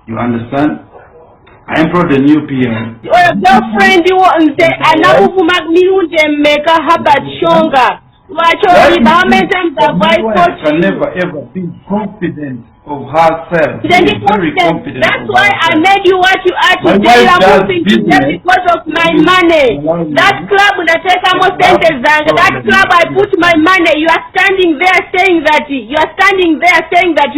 You understand? I employed a new PM. Your girlfriend anakuvuma milunde mmeka Herbert Shonga. How many times have I told you? Can never ever be confident of herself. Very confident. That's why I made you what you are today. I'm moving today because of my money. That club unateka mo sentence zangu. That club I put my money. You are standing there saying that you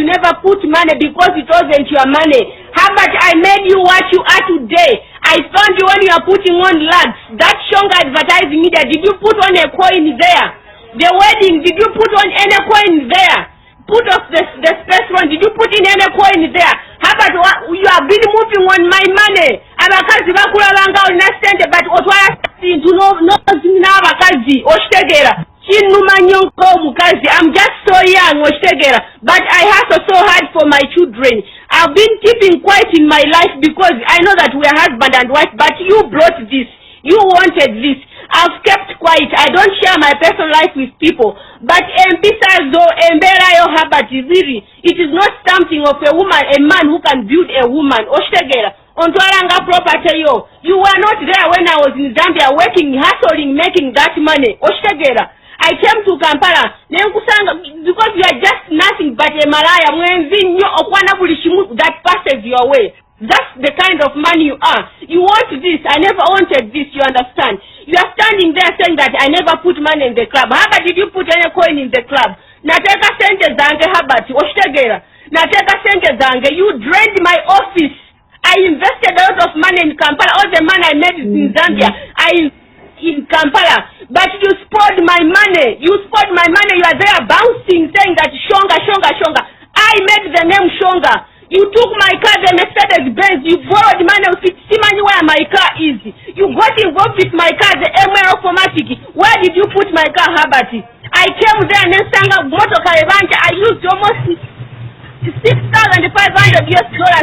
never put money because it wasn't your money. How much I made you what you are today? I found you when you are putting on lads. That Shonga advertising media. Did you put on a coin there? The wedding, did you put on any coin there? Put off the space one, did you put in any coin there? How about you have been moving on my money? Abakazi bakulabanga olina sente but otwala sintu n'abakazi oshitegera kinuma nnyo ng'omukazi. I'm just so young oshitegera but I hustle so hard for my children. I've been keeping quiet in my life because I know that we are husband and wife, but you brought this. You wanted this. I've kept quiet. I don't share my personal life with people. But Mpisazo, Mberayo Herbert, really, it is not something of a woman, a man who can build a woman. Oshtegera, Ontwaranga property yo. You were not there when I was in Zambia working, hustling, making that money. Oshtegera. I came to Kampala. Because you are just nothing but a malaya. That passes your way. That's the kind of man you are. You want this. I never wanted this. You understand? You are standing there saying that I never put money in the club. How about did you put any coin in the club? Nateka sente zange Herbert. Oshtegera. Nateka sente zange. You drained my office. I invested a lot of money in Kampala. All the money I made in Zambia. In Kampala. But you spoiled my money. You spoiled my money. You are there bouncing saying that Shonga. I made the name Shonga. You took my car, the Mercedes-Benz. You borrowed money of it. See money where my car is. You got involved with my car, the ML Automatic. Where did you put my car, Herbert? I came there and then sang a motor car. I used almost $6,500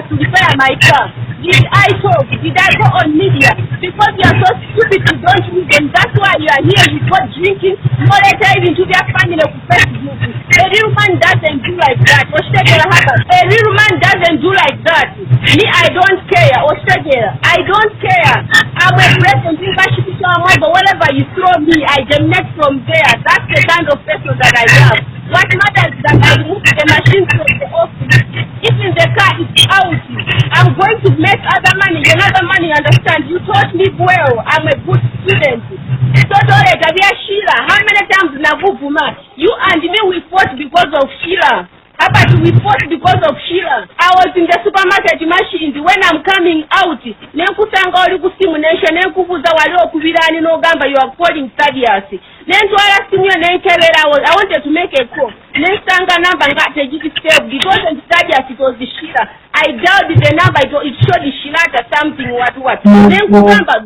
to repair my car. Did I talk? Did I go on media? Because you are so stupid, you don't use them. That's why you are here. You go drinking, monetizing to their family of Facebook. A real man doesn't do like that. A real man doesn't do like that. Me, I don't care. I don't care. I'm a person but wherever you throw me, I germinate from there. That's the kind of person that I am. What matters is that I remove the machine from the office. Even the car is out. I'm going to make other money, another money, understand? You taught me well. I'm a good student. So, Sheila, how many times you and me, we fought because of Sheila. How about we fought because of Sheila? I was in the supermarket machines. When I'm coming out, you are calling Thaddeus. I wanted to make a call. Because in Thaddeus it was the Sheila. I dialed the number, it showed the Sheila something, what.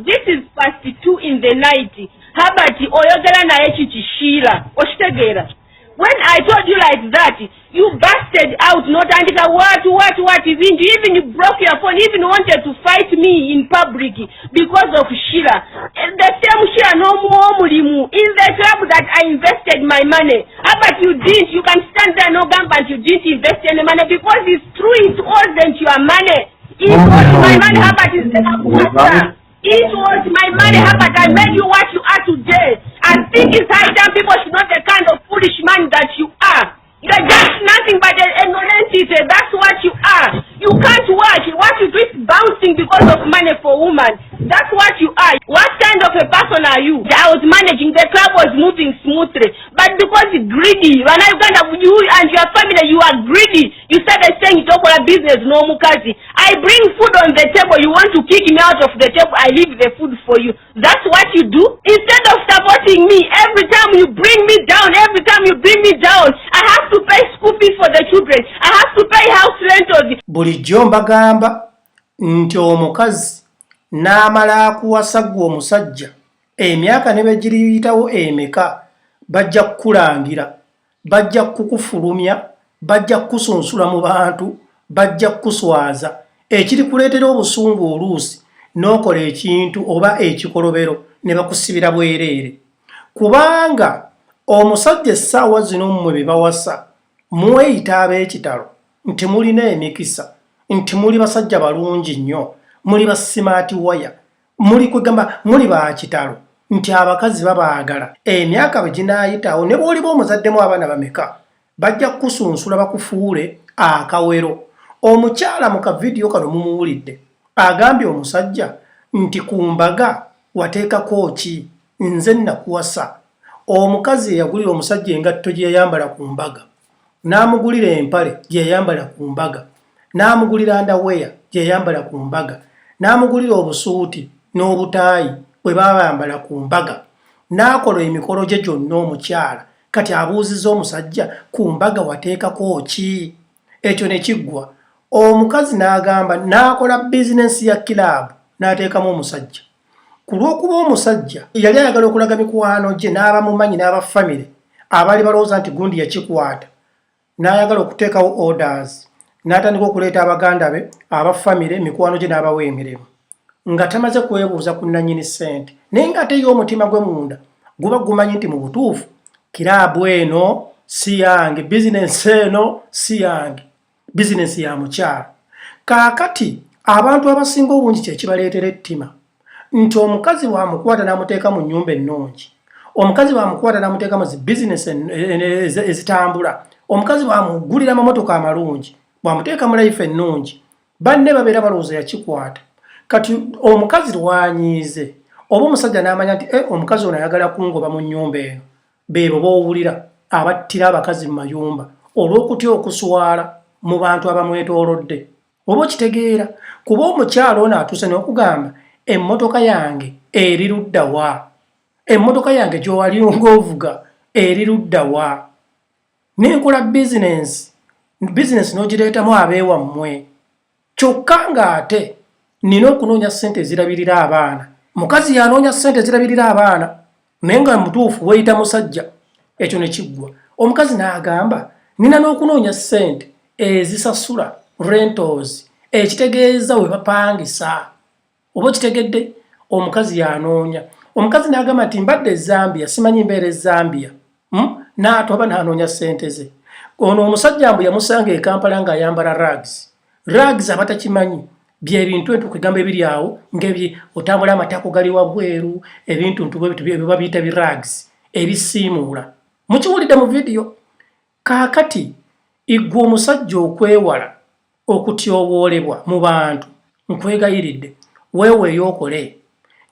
This is past 2 in the night. How about Oyogera na Sheila? Oshtegera. When I told you like that, you busted out, not andika what, even you broke your phone, even wanted to fight me in public because of Sheila. The same Sheila no more mulimu in the club that I invested my money. How about you didn't? You can stand there no gun, but you didn't invest any money because it's true, it wasn't your money. It was my money. How about it was my money. How about I made you what you are today? I think it's high time people should know the kind of foolish man that you are. You're just nothing but an ignorant teacher. That's what you are. You can't work. What you do is bouncing because of money for women. That's what you are. What kind of a person are you? I was managing. The club was moving smoothly. But because you're greedy, when I got you and your family, you are greedy. You started saying it's all business, no mukazi. I bring food on the table. You want to kick me out of the table. I leave the food for you. That's what you do. Instead of supporting me, every time you bring me down, I have to pay school fees for the children. I have to pay house rentals. Bulijjo mbagamba nti omukazi n'amala akuwasa gwe omusajja emyaka ne begiriyitawo emeka bajja kukulangira, bajja kukufulumya, bajja kusunsula mu bantu, bajja kuswaza ekiri kuleetera obusungu oluusi n'okola ekintu oba ekikolobero ne bakusibira bwereere. Kubanga omusajja essaawa zino mmwe be bawasa mweyita ab'ekitalo nti mulina emikisa, nti muli basajja balungi nnyo, muli ba smart wire, muli kugamba muli ba kitalo, nti abakazi babaagala. Emyaka bwe ginaayitawo ne bw'oliba omuzaddemu abaana bameka bajja kusunsula bakufuule akawero. Omukyala mu kavidiyo kano mumuwulidde agambye omusajja nti ku mbaga wateekako ki, nze nakuwasa. Omukazi eyagulira omusajja engatto gye yayambala ku mbaga, n'amugulira empale gye yayambala ku mbaga, n'amugulira ndaweya gye yayambala ku mbaga, n'amugulira obusuuti n'obutaayi bwe babayambala ku mbaga, n'akola emikolo gye gyonna omukyala. Kati abuuzizza omusajja ku mbaga wateekako ki? Ekyo ne kiggwa. Omukazi n'agamba n'akola bizinensi ya kilaabu n'ateekamu omusajja. Ku lw'okuba omusajja yali ayagala okulaga mikwano gye n'abamumanyi n'abafamire abaali balowooza nti gundi yakikwata, n'ayagala okuteekawo orders, n'atandika okuleeta abaganda be abafamire mikwano gye n'abawa emirimu nga tamaze kwebuuza ku nannyini ssente, naye ng'ate ye omutima gwe munda guba gumanyi nti mu butuufu kiraabu eno si yange, bizinensi eno si yange, bizinensi ya mukyala. Kaakati abantu abasinga obungi kyekibaleetera ettima nti omukazi bw'amukwata n'amuteeka mu nnyumba ennungi, omukazi bw'amukwata n'amuteeka mu bizinensi ezitambula, omukazi bw'amugulira amamotoka amalungi, bw'amuteeka mu life ennungi, banne babeera balowooza yakikwata. Kati omukazi lwanyiize oba omusajja n'amanya nti omukazi ono ayagala kungoba mu nnyumba eno, beebo b'owulira abattira abakazi mu mayumba olw'okutya okuswala mu bantu abamwetoolodde. Oba okitegeera, kuba omukyalo ono atuuse n'okugamba emmotoka yange eri ludda wa, emmotoka yange gy'owali ng'ovuga eri ludda wa, n'enkola bizinensi n'ogireetamu abeewammwe, kyokka ng'ate nina okunoonya ssente ezirabirira abaana. Mukazi yanoonya ssente ezirabirira abaana naye nga mutuufu weeyita musajja. Ekyo ne kiggwa. Omukazi n'agamba nina n'okunoonya ssente ezisasula rentals, ekitegeeza we bapangisa. Oba kitegedde, omukazi yanoonya. Omukazi n'agamba nti mbadde Zambia, simanyi mbeera Zambia. N'atoba n'anoonya ssente ze. Ono omusajja mbu yamusanga e Kampala ng'ayambala rags. Rags abatakimanyi bye bintu entukugamba ebiri awo ng'ebye otambula amatako gali wabweru, ebintu bye babiyita birags ebisiimuula. Mukiwulidde mu vidiyo. Kaakati iggwe omusajja okwewala okutyoboolebwa mu bantu, nkwegayiridde weeweeyo okole.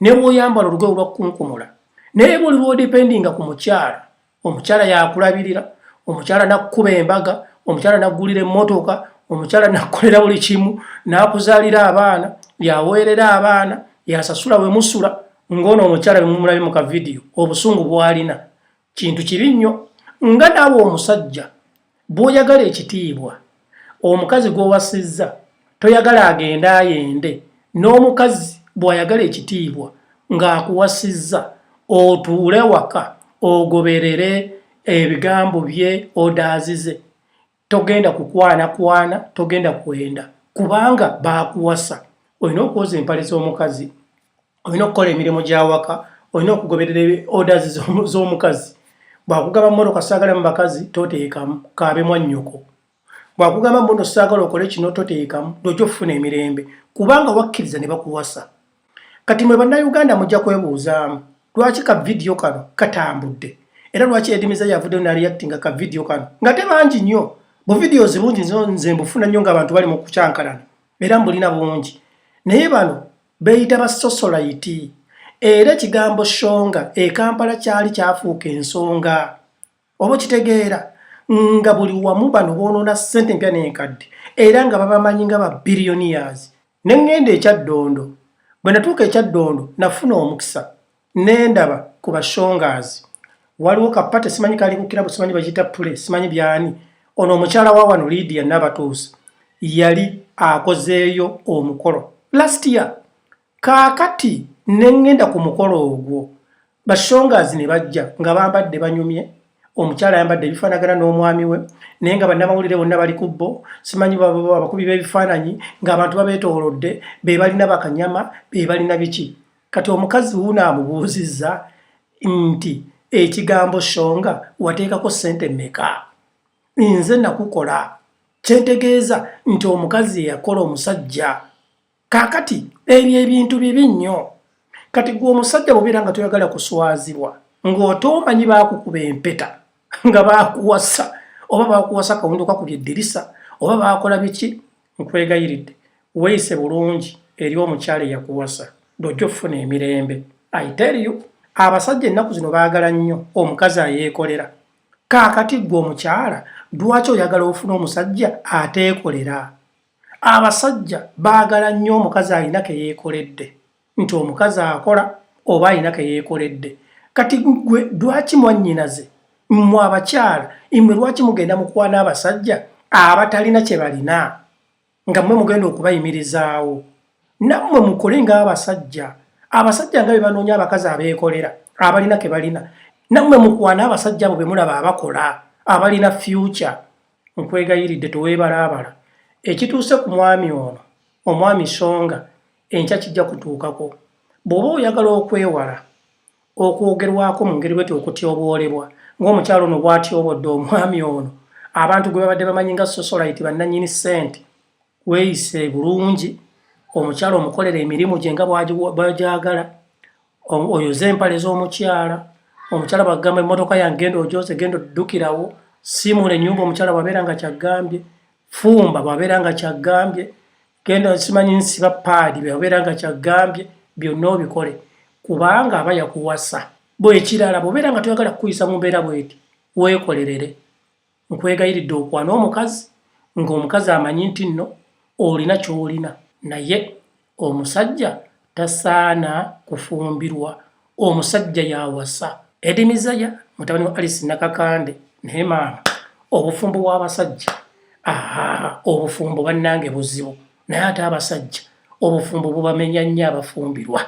Ne bw'oyambala olugoye olwakkunkumula, naye buli lw'odipendinga ku mukyala, omukyala yakulabirira, omukyala nakkuba embaga, omukyala naggulira emmotoka, omukyala nakkolera buli kimu, n'akuzaalira abaana, yaweerera abaana, yasasula we musula, ng'ono omukyala bwe mumulabye mu kavidiyo obusungu bw'alina. Kintu kibi nnyo. Nga naawe omusajja bw'oyagala ekitiibwa, omukazi gw'owasizza toyagala agende ayende, n'omukazi bw'ayagala ekitiibwa ng'akuwasizza otuule waka ogoberere ebigambo bye odazize. Togenda kukwana, togenda kwenda kubanga baakuwasa. Olina okwoza empale z'omukazi, olina okukola emirimu gy'awaka, olina okugoberera orders z'omukazi. Bw'akugamba mmotoka saagala mu bakazi toteekamu, kaabe mwannyoko. Bw'akugamba mbuno saagala okole kino toteekamu, lw'ojja okufuna emirembe kubanga wakkiriza ne bakuwasa. Kati mwe bannayuganda mujja kwebuuzaamu lwaki ka vidiyo kano katambudde, era lwaki Edimiza yavuddeyo n'areactinga ka vidiyo kano nga tebangi nnyo. Bu videos bungi nze mbufuna nnyo ng'abantu bali mu kucyankalana era mbulina bungi, naye bano beeyita ba socialite. Era ekigambo shonga e Kampala kyali kyafuuka ensonga. Oba kitegeera nga buli wamu bano boonoona ssente mpya n'enkadde era nga babamanyi nga ba billionaires. Ne ŋŋenda ekyaddondo, bwe natuuka ekyaddondo nafuna omukisa n'endaba ku bashongazi. Waliwo kapate simanyi kali ku kirabu, simanyi bagiyita pule, simanyi byani. Ono omukyala wa wano Lydia Nabatuusi yali akozeeyo omukolo last year. Kaakati ne ŋŋenda ku mukolo ogwo, bashongazi ne bajja nga bambadde banyumye, omukyala ayambadde ebifaanagana n'omwami we, naye nga bannamawulire bonna bali ku bbo, simanyi abakubi b'ebifaananyi ng'abantu babeetoolodde, be balina bakanyama, be balina biki. Kati omukazi wuuno amubuuzizza nti ekigambo shonga wateekako ssente mmeka? Nze nakukola kyentegeeza nti omukazi yakola omusajja. Kaakati ebyo ebintu bibi nnyo. Kati gwe omusajja bw'obeera nga toyagala kuswazibwa ng'otoomanyi baakukuba empeta nga baakuwasa oba baakuwasa kawundu kakubye eddirisa oba baakola biki, nkwegayiridde weeyise bulungi eri omukyala eyakuwasa lw'ojja ofuna emirembe. I tell you, abasajja ennaku zino baagala nnyo omukazi ayeekolera. Kaakati gwe omukyala lwaki oyagala ofuna omusajja ateekolera? Abasajja baagala nnyo omukazi alina ke yeekoledde, nti omukazi akola oba alina ke yeekoledde. Kati gwe lwaki mwannyinaze mmwe abakyala mmwe lwaki mugenda mukwana abasajja abatalina kye balina nga mmwe mugenda okubayimirizaawo? Nammwe mukole ng'abasajja. Abasajja nga be banoonya abakazi abeekolera abalina ke balina. Nammwe mukwana abasajja abo be mulaba abakola abalina future. Nkwegayiridde toweebalaabala. Ekituuse ku mwami ono, omwami Songa, enkya kijja kutuukako. Bw'oba oyagala okwewala okwogerwako mu ngeri bweti okutyoboolebwa ng'omukyalo ono bw'atyobodde omwami ono, abantu gwe babadde bamanyi nga socialite bannannyini ssente, weeyise bulungi, omukyala omukolera emirimu gye nga bw'agyagala, oyoze empale z'omukyala, omukyala bw'agamba emmotoka yange genda ogyoze, genda oddukirawo, siimula ennyumba omukyala bw'abeera nga kyagambye, fumba bw'abeera nga kyagambye, genda simanyi nsiba paadi bw'abeera nga kyagambye, byonna obikole kubanga aba yakuwasa. Bw'ekirala bw'obeera nga toyagala kukuyisa mu mbeera bw'eti, weekolerere. Nkwegayiridde okwana omukazi ng'omukazi amanyi nti nno olina ky'olina, naye omusajja tasaana kufumbirwa. Omusajja yawasa. Eddie Mizaya mutabani wa Alice Nakakande, naye maama obufumbo bw'abasajja, obufumbo bannange buzibu, naye ate abasajja obufumbo bubamenya nnyo abafumbirwa.